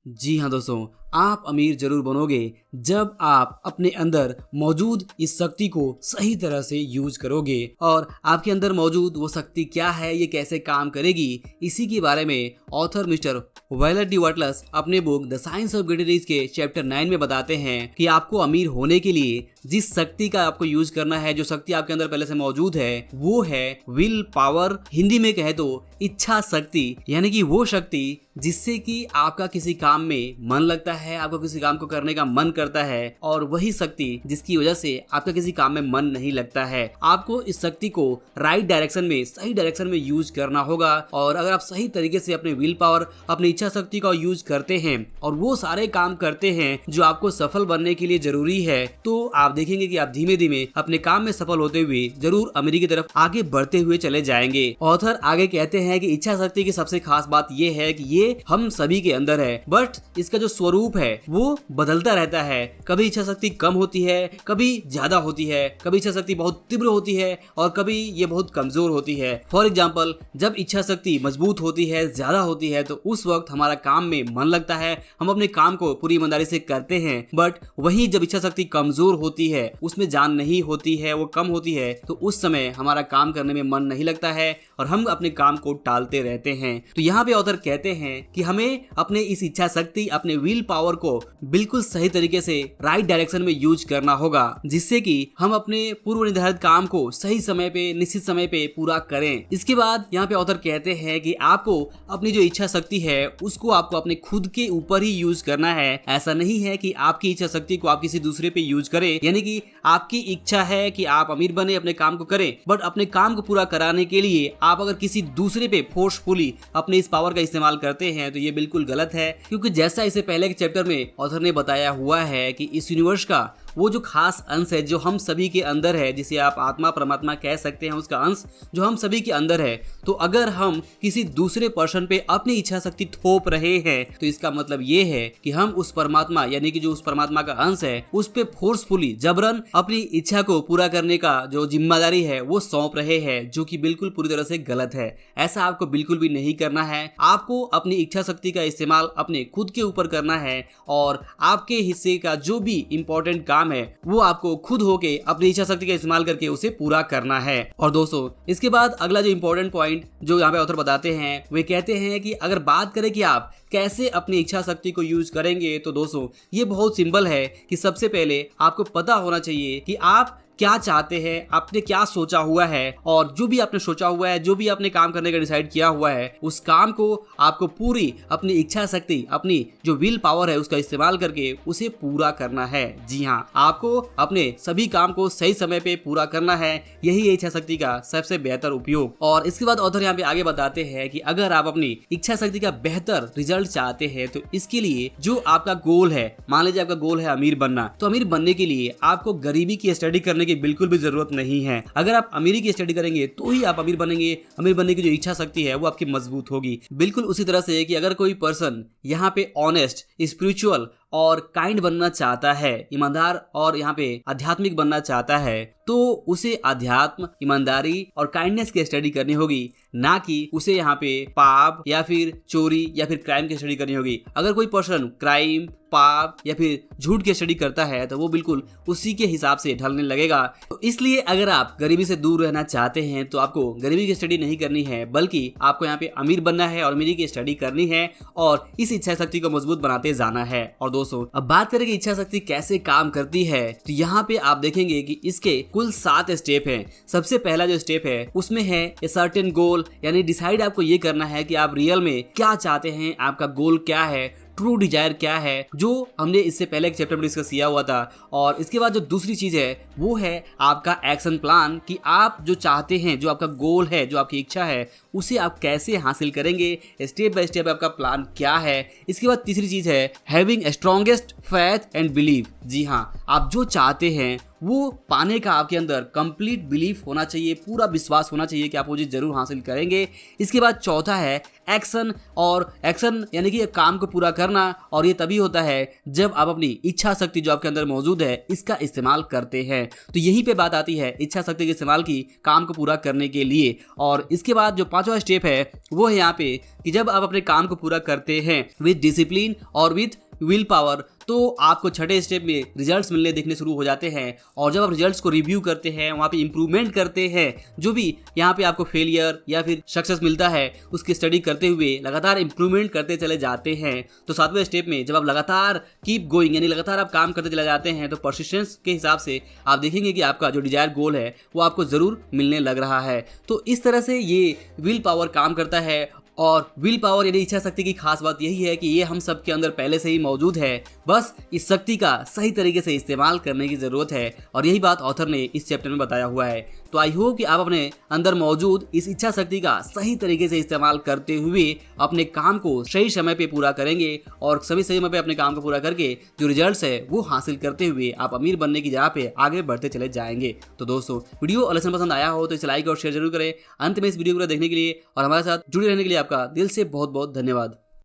जी हाँ दोस्तों, आप अमीर जरूर बनोगे जब आप अपने अंदर मौजूद इस शक्ति को सही तरह से यूज करोगे। और आपके अंदर मौजूद वो शक्ति क्या है, ये कैसे काम करेगी, इसी के बारे में ऑथर मिस्टर वायलट डी वाटलस अपने book the science of great rich के चैप्टर 9 में बताते हैं कि आपको अमीर होने के लिए जिस शक्ति का आपको यूज करना है, जो शक्ति आपके अंदर पहले से मौजूद है, वो है विल पावर। हिंदी में कहे तो इच्छा शक्ति, यानी कि वो शक्ति जिससे कि आपका किसी काम में मन लगता है, आपको किसी काम को करने का मन करता है, और वही शक्ति जिसकी वजह से आपका किसी काम में मन नहीं लगता है। आपको इस शक्ति को राइट डायरेक्शन में, सही डायरेक्शन में यूज करना होगा। और अगर आप सही तरीके से अपने विल पावर, अपनी इच्छा शक्ति का यूज करते हैं और वो सारे काम करते हैं जो आपको सफल बनने के लिए जरूरी है, तो आप देखेंगे कि आप धीमे धीमे अपने काम में सफल होते हुए जरूर अमीरी की तरफ आगे बढ़ते हुए चले जाएंगे। ऑथर आगे कहते हैं कि इच्छा शक्ति की सबसे खास बात ये है कि ये हम सभी के अंदर है, बट इसका जो स्वरूप है वो बदलता रहता है। कभी इच्छा शक्ति कम होती है, कभी ज्यादा होती है, कभी इच्छा शक्ति बहुत तीव्र होती है और कभी ये बहुत कमजोर होती है। फॉर एग्जाम्पल, जब इच्छा शक्ति मजबूत होती है, ज्यादा होती है, तो उस वक्त हमारा काम में मन लगता है, हम अपने काम को पूरी ईमानदारी से करते हैं। बट वही जब इच्छा शक्ति कमजोर होती है, उसमें जान नहीं होती है, वो कम होती है, तो उस समय हमारा काम करने में मन नहीं लगता है और हम अपने काम को टालते रहते हैं। तो यहाँ पे ऑथर कहते हैं कि हमें अपने इस इच्छा शक्ति, अपने विल पावर को बिल्कुल सही तरीके से राइट डायरेक्शन में यूज करना होगा, जिससे कि हम अपने पूर्व निर्धारित काम को सही समय पे, निश्चित समय पे पूरा करें। इसके बाद यहाँ पे ऑथर कहते हैं कि आपको अपनी जो इच्छा शक्ति है उसको आपको अपने खुद के ऊपर ही यूज करना है। ऐसा नहीं है कि आपकी इच्छा शक्ति को आप किसी दूसरे पे यूज करें, यानी कि आपकी इच्छा है कि आप अमीर बने, अपने काम को करें, बट अपने काम को पूरा कराने के लिए आप अगर किसी दूसरे पे फोर्सफुली अपने इस पावर का इस्तेमाल करते हैं तो ये बिल्कुल गलत है। क्योंकि जैसा इसे पहले के चैप्टर में ऑथर ने बताया हुआ है कि इस यूनिवर्स का वो जो खास अंश है जो हम सभी के अंदर है, जिसे आप आत्मा परमात्मा कह सकते हैं, उसका अंश जो हम सभी के अंदर है, तो अगर हम किसी दूसरे पर्सन पे अपनी इच्छा शक्ति थोप रहे हैं तो इसका मतलब ये है कि हम उस परमात्मा, यानी कि जो उस परमात्मा का अंश है, उस पे फोर्सफुली जबरन अपनी इच्छा को पूरा करने का जो जिम्मेदारी है वो सौंप रहे हैं, जो कि बिल्कुल पूरी तरह से गलत है। ऐसा आपको बिल्कुल भी नहीं करना है। आपको अपनी इच्छा शक्ति का इस्तेमाल अपने खुद के ऊपर करना है और आपके हिस्से का जो भी इंपॉर्टेंट काम है वो आपको खुद होके अपनी इच्छा शक्ति का इस्तेमाल करके उसे पूरा करना है। और दोस्तों, इसके बाद अगला जो इंपॉर्टेंट पॉइंट जो यहाँ पे ऑथर बताते हैं, वे कहते हैं कि अगर बात करें कि आप कैसे अपनी इच्छा शक्ति को यूज करेंगे, तो दोस्तों ये बहुत सिंपल है कि सबसे पहले आपको पता होना चाहिए कि आप क्या चाहते हैं, आपने क्या सोचा हुआ है, और जो भी आपने सोचा हुआ है, जो भी आपने काम करने का डिसाइड किया हुआ है, उस काम को आपको पूरी अपनी इच्छा शक्ति, अपनी जो विल पावर है उसका इस्तेमाल करके उसे पूरा करना है। जी हाँ, आपको अपने सभी काम को सही समय पे पूरा करना है, यही है इच्छा शक्ति का सबसे बेहतर उपयोग। और इसके बाद ऑथर यहाँ पे आगे बताते हैं कि अगर आप अपनी इच्छा शक्ति का बेहतर रिजल्ट चाहते हैं तो इसके लिए जो आपका गोल है, मान लीजिए आपका गोल है अमीर बनना, तो अमीर बनने के लिए आपको गरीबी की स्टडी करने की बिल्कुल भी जरूरत नहीं है। अगर आप अमीरी की स्टडी करेंगे तो ही आप अमीर बनेंगे। अमीर बनने की जो इच्छा शक्ति है वो आपकी मजबूत होगी। बिल्कुल उसी तरह से कि अगर कोई पर्सन यहाँ पे ऑनेस्ट, स्पिरिचुअल और काइंड बनना चाहता है, ईमानदार और यहाँ पे आध्यात्मिक बनना चाहता है, तो उसे अध्यात्म, ईमानदारी और काइंडनेस की स्टडी करनी होगी, ना कि उसे यहाँ पे पाप या फिर चोरी या फिर क्राइम की स्टडी करनी होगी। अगर कोई पर्सन क्राइम, पाप या फिर झूठ की स्टडी करता है तो वो बिल्कुल उसी के हिसाब से ढलने लगेगा। तो इसलिए अगर आप गरीबी से दूर रहना चाहते हैं तो आपको गरीबी की स्टडी नहीं करनी है, बल्कि आपको यहाँ पे अमीर बनना है और अमीरी की स्टडी करनी है और इस इच्छा शक्ति को मजबूत बनाते जाना है। और दोस्तों, अब बात करें कि इच्छा शक्ति कैसे काम करती है, तो यहाँ पे आप देखेंगे कि इसके कुल 7 स्टेप हैं। सबसे पहला जो स्टेप है उसमें है ए सर्टेन गोल, यानी डिसाइड आपको ये करना है कि आप रियल में क्या चाहते हैं, आपका गोल क्या है, ट्रू डिजायर क्या है, जो हमने इससे पहले एक चैप्टर में डिस्कस किया हुआ था। और इसके बाद जो दूसरी चीज है वो है आपका एक्शन प्लान, कि आप जो चाहते हैं, जो आपका गोल है, जो आपकी इच्छा है, उसे आप कैसे हासिल करेंगे, स्टेप बाय स्टेप आपका प्लान क्या है। इसके बाद तीसरी चीज है having strongest faith and believe. जी हाँ, आप जो चाहते हैं वो पाने का आपके अंदर कंप्लीट बिलीफ होना चाहिए, पूरा विश्वास होना चाहिए कि आप वो चीज़ जरूर हासिल करेंगे। इसके बाद चौथा है एक्शन, और एक्शन यानी कि काम को पूरा करना, और ये तभी होता है जब आप अपनी इच्छा शक्ति जो आपके अंदर मौजूद है इसका इस्तेमाल करते हैं। तो यहीं पे बात आती है इच्छा शक्ति के इस्तेमाल की काम को पूरा करने के लिए। और इसके बाद जो पांचवा स्टेप है वो है यहाँ पे कि जब आप अपने काम को पूरा करते हैं विद डिसिप्लिन और विद विल पावर, तो आपको छठे स्टेप में रिजल्ट्स मिलने देखने शुरू हो जाते हैं। और जब आप रिजल्ट्स को रिव्यू करते हैं, वहाँ पे इंप्रूवमेंट करते हैं, जो भी यहाँ पे आपको फेलियर या फिर सक्सेस मिलता है उसकी स्टडी करते हुए लगातार इंप्रूवमेंट करते चले जाते हैं। तो सातवें स्टेप में जब आप लगातार कीप गोइंग यानी लगातार आप काम करते चले जाते हैं, तो परसिस्टेंस के हिसाब से आप देखेंगे कि आपका जो डिजायर गोल है वो आपको ज़रूर मिलने लग रहा है। तो इस तरह से ये विल पावर काम करता है। और विल पावर यानी इच्छा शक्ति की खास बात यही है कि ये हम सब के अंदर पहले से ही मौजूद है, बस इस शक्ति का सही तरीके से इस्तेमाल करने की ज़रूरत है। और यही बात ऑथर ने इस चैप्टर में बताया हुआ है। तो आई होप कि आप अपने अंदर मौजूद इस इच्छा शक्ति का सही तरीके से इस्तेमाल करते हुए अपने काम को सही समय पे पूरा करेंगे, और सही समय पे अपने काम को पूरा करके जो रिजल्ट्स है वो हासिल करते हुए आप अमीर बनने की जगह पे आगे बढ़ते चले जाएंगे। तो दोस्तों, वीडियो और लेसन पसंद आया हो तो इसे लाइक और शेयर जरूर करें। अंत में इस वीडियो को देखने के लिए और हमारे साथ जुड़े रहने के लिए आपका दिल से बहुत बहुत धन्यवाद।